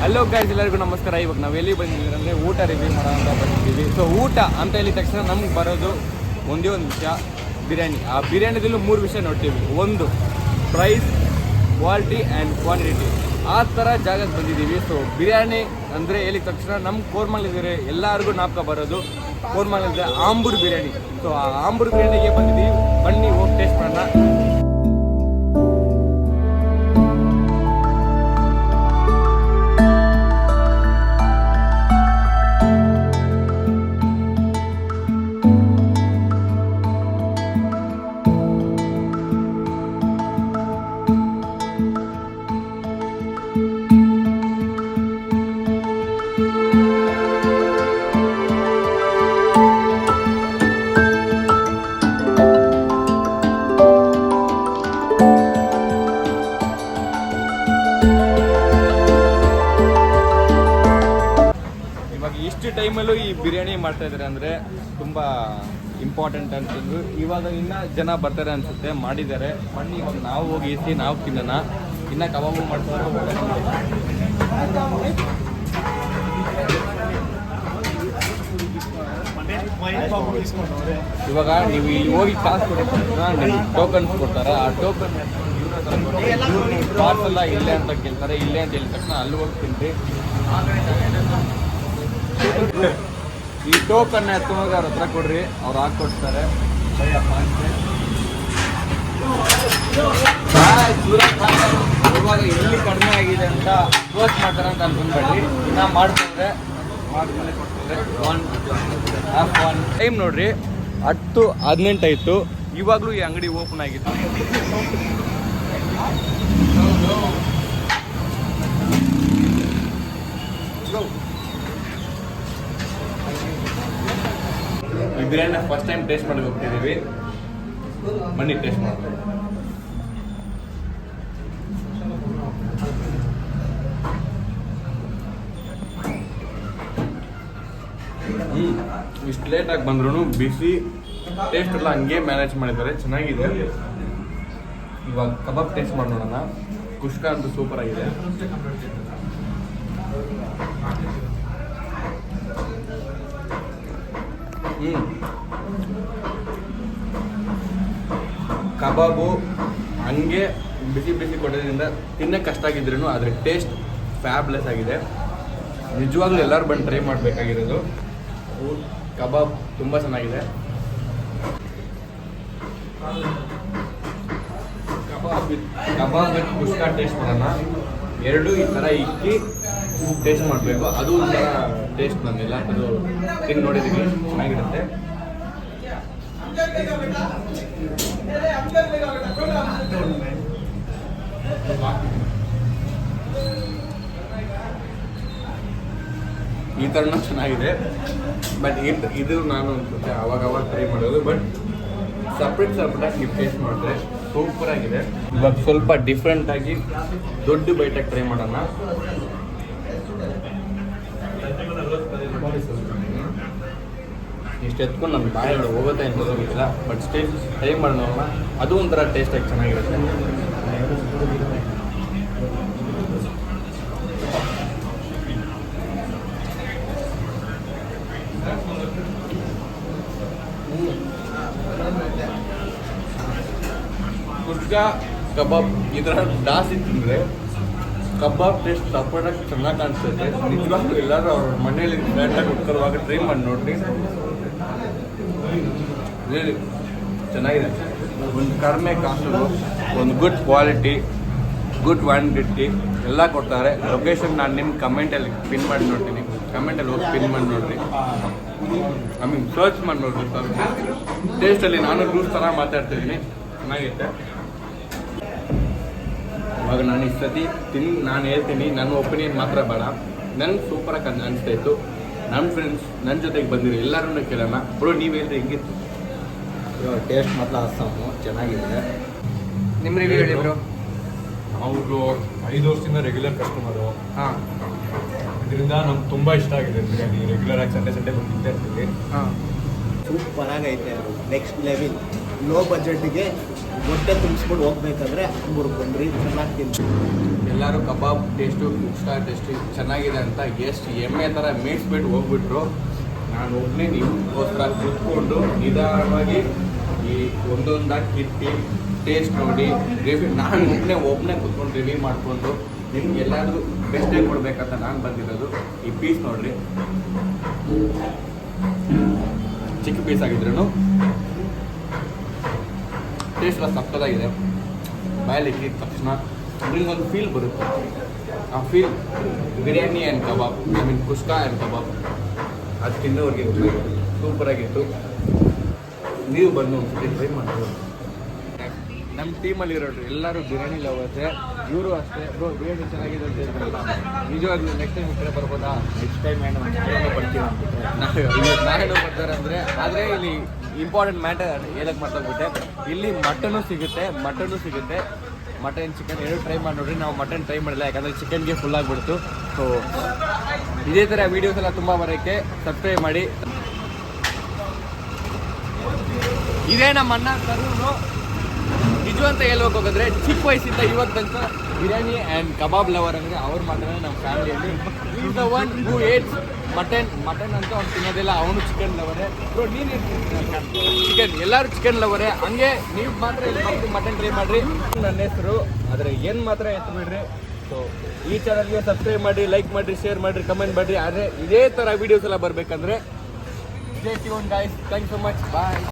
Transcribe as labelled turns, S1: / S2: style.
S1: Hello guys, ಎಲ್ಲರಿಗೂ ನಮಸ್ಕಾರ. ಇವಾಗ ನಾವು ಎಲ್ಲಿ ಬಂದಿದ್ದೀವಿ ಅಂದರೆ ಊಟ ರಿವ್ಯೂ ಮಾಡೋಂತ ಬಂದಿದ್ದೀವಿ. ಸೊ ಊಟ ಅಂತ ಹೇಳಿದ ತಕ್ಷಣ ನಮ್ಗೆ ಬರೋದು ಒಂದೇ ಒಂದು ವಿಷಯ, ಬಿರಿಯಾನಿ. ಆ ಬಿರಿಯಾನಿದಲ್ಲೂ 3 ವಿಷಯ ನೋಡ್ತೀವಿ. ಒಂದು ಪ್ರೈಸ್, ಕ್ವಾಲಿಟಿ ಆ್ಯಂಡ್ ಕ್ವಾಂಟಿಟಿ. ಆ ಥರ ಜಾಗಕ್ಕೆ ಬಂದಿದ್ದೀವಿ. ಸೊ ಬಿರಿಯಾನಿ ಅಂದರೆ ಹೇಳಿದ ತಕ್ಷಣ ನಮ್ಮ ಕೋರ್ಮಂಗ್ಲಿದ್ರೆ ಎಲ್ಲರಿಗೂ ಜ್ಞಾಪಕ ಬರೋದು ಕೋರ್ಮಂಗ್ಲಿದ್ರೆ ಆಂಬೂರ್ ಬಿರಿಯಾನಿ. ಸೊ ಆ ಆಂಬೂರ್ ಬಿರಿಯಾನಿಗೆ ಬಂದಿದ್ದೀವಿ. ಬನ್ನಿ ಹೋಗಿ ಟೇಸ್ಟ್ ಮಾಡೋಣ. ಇಷ್ಟು ಟೈಮಲ್ಲೂ ಈ ಬಿರಿಯಾನಿ ಮಾಡ್ತಾ ಇದ್ದಾರೆ ಅಂದರೆ ತುಂಬ ಇಂಪಾರ್ಟೆಂಟ್ ಅಂತಂದು. ಇವಾಗ ಇನ್ನೂ ಜನ ಬರ್ತಾರೆ ಅನಿಸುತ್ತೆ, ಮಾಡಿದ್ದಾರೆ. ಬನ್ನಿ ಇವಾಗ ನಾವು ಹೋಗಿ ನಾವು ತಿನ್ನೋಣ. ಇನ್ನು ಕಬಾಬು ಮಾಡ್ತಾರೆ. ಇವಾಗ ನೀವು ಇಲ್ಲಿ ಹೋಗಿ ಕಾಸು ಕೊಡ್ತೀರ, ನಿಮ್ಗೆ ಟೋಕನ್ಸ್ ಕೊಡ್ತಾರೆ. ಆ ಟೋಕನ್ ಪಾರ್ಸೆಲ್ಲ ಇಲ್ಲೇ ಅಂತ ಕೇಳ್ತಾರೆ. ಇಲ್ಲೇ ಅಂತ ಹೇಳಿದ ತಕ್ಷಣ ಅಲ್ಲಿ ಹೋಗಿ ತಿಂತೀವಿ. ಈ ಟೋಕನ್ನ ಎತ್ಕೊಂಡೋಗಿ ಅವ್ರ ಹತ್ರ ಕೊಡ್ರಿ, ಅವ್ರು ಹಾಕ್ಕೊಡ್ತಾರೆ. ಇವಾಗ ಎಲ್ಲಿ ಕಡಿಮೆ ಆಗಿದೆ ಅಂತ ಪೋಸ್ಟ್ ಮಾಡ್ತಾರೆ ಅಂತ ಅನ್ಕೊಂಡ್ಬೇಡ್ರಿ. ಇನ್ನ ಮಾಡ್ಕೊಂಡ್ರೆ ಮಾಡಿದ್ಮೇಲೆ ಕೊಡ್ತಾರೆ. ಒನ್ ಟೈಮ್ ನೋಡ್ರಿ, 10:18 ಆಯಿತು. ಇವಾಗಲೂ ಈ ಅಂಗಡಿ ಓಪನ್ ಆಗಿತ್ತು. ಈ ಬಿರಿಯಾನಿ ಫಸ್ಟ್ ಟೈಮ್ ಟೇಸ್ಟ್ ಮಾಡಿ ಹೋಗ್ತಿದ್ದೀವಿ. ಬನ್ನಿ ಟೇಸ್ಟ್ ಮಾಡ್ತೀವಿ. ಇಷ್ಟು ಲೇಟಾಗಿ ಬಂದ್ರೂ ಬಿಸಿ ಟೇಸ್ಟ್ ಎಲ್ಲ ಹಂಗೆ ಮ್ಯಾನೇಜ್ ಮಾಡಿದ್ದಾರೆ, ಚೆನ್ನಾಗಿದೆ. ಇವಾಗ ಕಬಾಬ್ ಟೇಸ್ಟ್ ಮಾಡಿ ನೋಡೋಣ. ಕುಷ್ಕ ಅಂತೂ ಸೂಪರ್ ಆಗಿದೆ. ಕಬಾಬು ಹಂಗೆ ಬಿಸಿ ಬಿಸಿ ಕೊಡೋದ್ರಿಂದ ತಿನ್ನಕ್ಕೆ ಕಷ್ಟ ಆಗಿದ್ರೂ ಆದರೆ ಟೇಸ್ಟ್ ಫ್ಯಾಬ್ಲೆಸ್ ಆಗಿದೆ. ನಿಜವಾಗ್ಲೂ ಎಲ್ಲರೂ ಬಂದು ಟ್ರೈ ಮಾಡಬೇಕಾಗಿರೋದು. ಕಬಾಬ್ ತುಂಬ ಚೆನ್ನಾಗಿದೆ. ಕಬಾಬ್ ವಿತ್ ಕುಷ್ಕ ಟೇಸ್ಟ್ ಮಾಡೋಣ. ಎರಡೂ ಈ ಥರ ಇಕ್ಕಿ ಟೇಸ್ಟ್ ಮಾಡಬೇಕು. ಅದು ಒಂಥರ ಟೇಸ್ಟ್ ಬಂದಿಲ್ಲ, ಅದು ತಿಂದು ನೋಡಿದ್ದೀವಿ, ಚೆನ್ನಾಗಿರುತ್ತೆ. ಈ ಥರನೂ ಚೆನ್ನಾಗಿದೆ. ಬಟ್ ಇದು ನಾನು ಅನ್ಸುತ್ತೆ ಅವಾಗ ಟ್ರೈ ಮಾಡೋದು. ಬಟ್ ಸಪ್ರೇಟಾಗಿ ನೀವು ಟೇಸ್ಟ್ ಮಾಡಿದ್ರೆ ಸೂಪರ್ ಆಗಿದೆ. ಇವಾಗ ಸ್ವಲ್ಪ ಡಿಫ್ರೆಂಟಾಗಿ ದೊಡ್ಡ ಬೈಟಾಗಿ ಟ್ರೈ ಮಾಡೋಣ. ಇಷ್ಟು ಎತ್ಕೊಂಡು ನಮ್ಮ ಬಾಯಲ್ಲಿ ಹೋಗುತ್ತೆ ಅಂತ ಗೊತ್ತಿಲ್ಲ. ಬಟ್ ಸ್ಟೇಟ್ ಟ್ರೈ ಮಾಡೋಣ. ಅದು ಒಂಥರ ಟೇಸ್ಟಾಗಿ ಚೆನ್ನಾಗಿರುತ್ತೆ. ಕುಷ್ಕ ಕಬಾಬ್ ಈ ಥರ ಜಾಸ್ತಿ ತಿಂದರೆ ಕಬಾಬ್ ಟೇಸ್ಟ್ ಸಪರೇಟಾಗಿ ಚೆನ್ನಾಗಿ ಕಾಣಿಸುತ್ತೆ. ನಿಜವಾಗ್ಲೂ ಎಲ್ಲರೂ ಅವ್ರ ಮನೇಲಿ ಗ್ರ್ಯಾಂಡಾಗಿ ಉಟ್ಕೊಳ್ಳುವಾಗ ಟ್ರೈ ಮಾಡಿ ನೋಡ್ರಿ. ರಿಯಲಿ ಚೆನ್ನಾಗಿದೆ. ಒಂದು ಕಡಿಮೆ ಕಾಸ್ಟು, ಒಂದು ಗುಡ್ ಕ್ವಾಲಿಟಿ, ಗುಡ್ ಕ್ವಾಂಟಿಟಿ ಎಲ್ಲ ಕೊಡ್ತಾರೆ. ಲೊಕೇಶನ್ ನಾನು ನಿಮ್ಮ ಕಮೆಂಟಲ್ಲಿ ಪಿನ್ ಮಾಡಿ ನೋಡ್ತೀನಿ. ಕಮೆಂಟಲ್ಲಿ ಹೋಗಿ ಪಿನ್ ಮಾಡಿ ನೋಡಿರಿ. ಸರ್ಚ್ ಮಾಡಿ ನೋಡ್ರಿ. ಟೇಸ್ಟಲ್ಲಿ ನಾನು ರೂಲ್ಸ್ ಥರ ಮಾತಾಡ್ತಿದ್ದೀನಿ, ಚೆನ್ನಾಗಿರುತ್ತೆ. ಇವಾಗ ನಾನು ಈ ಸತಿ ನಾನು ಹೇಳ್ತೀನಿ, ನನ್ನ ಒಪಿನಿಯನ್ ಮಾತ್ರ ಬೇಡ. ನನಗೆ ಸೂಪರಾಗಿ ಅನಿಸ್ತಾ ಇತ್ತು. ನನ್ನ ಫ್ರೆಂಡ್ಸ್ ನನ್ನ ಜೊತೆಗೆ ಬಂದಿರೋ ಎಲ್ಲರೂ ಕೇಳೋಣ. ಬ್ರೋ ನೀವು ಹೇಳಿದ್ರೆ ಹೆಂಗಿತ್ತು?
S2: ಟೇಸ್ಟ್ ಮಾತ್ರ ಅಸ್ಸಾಮು ಚೆನ್ನಾಗಿದೆ.
S1: ನಿಮ್ಮ ರಿವ್ಯೂ ಹೇಳಿ ಬ್ರೋ.
S3: ಅವರು 5 ವರ್ಷದಿಂದ ರೆಗ್ಯುಲರ್ ಕಸ್ಟಮರು.
S1: ಹಾಂ,
S3: ಇದರಿಂದ ನಮ್ಗೆ ತುಂಬ ಇಷ್ಟ ಆಗಿದೆ ಬಿರಿಯಾನಿ. ರೆಗ್ಯುಲರ್ ಆಗಿ ಸಂಡೇ ಬಂದು ತಿಂತಾ ಇರ್ತೀವಿ.
S1: ಹಾಂ,
S2: ಸೂಪರ್ ಆಗೈತೆ. Next level. ಲೋ ಬಜೆಟ್ಗೆ ಹೊಟ್ಟೆ ತುಂಬಿಸ್ಬಿಟ್ಟು ಹೋಗ್ಬೇಕಾದ್ರೆ ಮೂರು ಬಂದ್ರಿ ಚೆನ್ನಾಗಿ ತಿಂತೀವಿ.
S1: ಎಲ್ಲರೂ ಕಬಾಬ್ ಟೇಸ್ಟು ಕುಷ್ಕ ಟೇಸ್ಟು ಚೆನ್ನಾಗಿದೆ ಅಂತ ಎಷ್ಟು ಎಮ್ಮೆ ಥರ ಮೇಯಿಸ್ಬಿಟ್ಟು ಹೋಗ್ಬಿಟ್ರು. ನಾನು ಒಬ್ಬನೇ ನಿಮಗೋಸ್ಕರ ಕುತ್ಕೊಂಡು ನಿಧಾನವಾಗಿ ಈ ಒಂದೊಂದಾಗಿ ಕಿತ್ತಿ ಟೇಸ್ಟ್ ನೋಡಿ ರಿವ್ಯೂ ನಾನು ಒಬ್ಬನೇ ಕುತ್ಕೊಂಡು ರಿವ್ಯೂ ಮಾಡಿಕೊಂಡು ನಿಮ್ಗೆ ಎಲ್ಲಾದರೂ ಬೆಸ್ಟೇ ಕೊಡಬೇಕಂತ ನಾನು ಬಂದಿರೋದು. ಈ ಪೀಸ್ ನೋಡ್ರಿ, ಚಿಕ್ಕ ಪೀಸ್ ಆಗಿದ್ರು ಟೇಸ್ಟ್ ಎಲ್ಲ ಸಕ್ಕತ್ತಾಗಿದೆ. ಬಾಯಲ್ಲಿ ಇಟ್ಟಿದ ತಕ್ಷಣ ನಿಮ್ಗೊಂದು ಫೀಲ್ ಬರುತ್ತೆ. ಆ feel biryani and kebab, I mean kushka and kebab ಅದು ತಿನ್ನೋರಿಗೆ ಸೂಪರಾಗಿತ್ತು. ನೀವು ಬಂದು ಒಂದ್ಸತಿ ಟ್ರೈ ಮಾಡ್ಬೋದು. ನಮ್ಮ ಟೀಮಲ್ಲಿರೋರು ಎಲ್ಲರೂ ಬಿರಿಯಾನಿ ಲವರ್ಸೆ. ಇವರು ಅಷ್ಟೇ ಬ್ರೋ ಬಿರಿಯಾನಿ ಚೆನ್ನಾಗಿದೆ ಅಂತ ಹೇಳ್ತಾರಲ್ಲ, ನಿಜವಾಗ್ಲೂ ನೆಕ್ಸ್ಟ್ ಟೈಮ್ ಈ ಕಡೆ ಬರ್ಬೋದಾ?
S2: ನೆಕ್ಸ್ಟ್ ಟೈಮ್ ಏನೋ ಬರ್ತೀವಿ
S1: ನಾವೇನೋ ಬರ್ತಾರೆ ಅಂದರೆ, ಆದರೆ ಇಲ್ಲಿ ಇಂಪಾರ್ಟೆಂಟ್ ಮ್ಯಾಟರ್ ಹೇಳಕ್ಕೆ ಮಾತಾಡ್ಬಿಟ್ಟೆ. ಇಲ್ಲಿ ಮಟನು ಸಿಗುತ್ತೆ, ಮಟನ್ ಚಿಕನ್ ಎರಡು ಟ್ರೈ ಮಾಡಿ ನೋಡ್ರಿ. ನಾವು ಮಟನ್ ಟ್ರೈ ಮಾಡಿಲ್ಲ, ಯಾಕಂದರೆ ಚಿಕನ್ಗೆ ಫುಲ್ ಆಗಿಬಿಡ್ತು. ಸೊ ಇದೇ ಥರ ವೀಡಿಯೋಸ್ ಎಲ್ಲ ತುಂಬ ಬರೋಕ್ಕೆ ಸಬ್ಸ್ಕ್ರೈಬ್ ಮಾಡಿ. ಇದೇ ನಮ್ಮ ಅಣ್ಣ ಕರುನು. ನಿಜ ಅಂತ ಹೇಳ್ಬೇಕು ಹೋಗಿದ್ರೆ ಚಿಕ್ಕ ವಯಸ್ಸಿಂದ ಇವತ್ತು ತನಕ ಬಿರಿಯಾನಿ ಆ್ಯಂಡ್ ಕಬಾಬ್ ಲವರ್ ಅಂದರೆ ಅವ್ರು ಮಾತ್ರ ನಮ್ಮ ಫ್ಯಾಮಿಲಿಯಲ್ಲಿ. Is the one who eights mutton ಅಂತ ಅವ್ನು ತಿನ್ನೋದಿಲ್ಲ, ಅವನು ಚಿಕನ್ ಲವರೇ. ಬ್ರೋ ನೀನು ಚಿಕನ್, ಎಲ್ಲರೂ ಚಿಕನ್ ಲವರೇ. ಹಂಗೆ ನೀವು ಮಾತ್ರ ಇಲ್ಲಿ ಬಂದು ಮಟನ್ ಟ್ರೈ ಮಾಡಿರಿ. ನನ್ನ ಹೆಸರು, ಆದರೆ ಏನು ಮಾತ್ರ ಎತ್ತು ಬಿಡ್ರಿ. ಸೊ ಈ ಚಾನಲ್ಗೆ ಸಬ್ಸ್ಕ್ರೈಬ್ ಮಾಡಿ, ಲೈಕ್ ಮಾಡಿರಿ, ಶೇರ್ ಮಾಡಿರಿ, ಕಮೆಂಟ್ ಮಾಡಿರಿ. ಆದರೆ ಇದೇ ಥರ ವೀಡಿಯೋಸ್ ಎಲ್ಲ ಬರಬೇಕಂದ್ರೆ stay tune guys. Thank you so much, bye.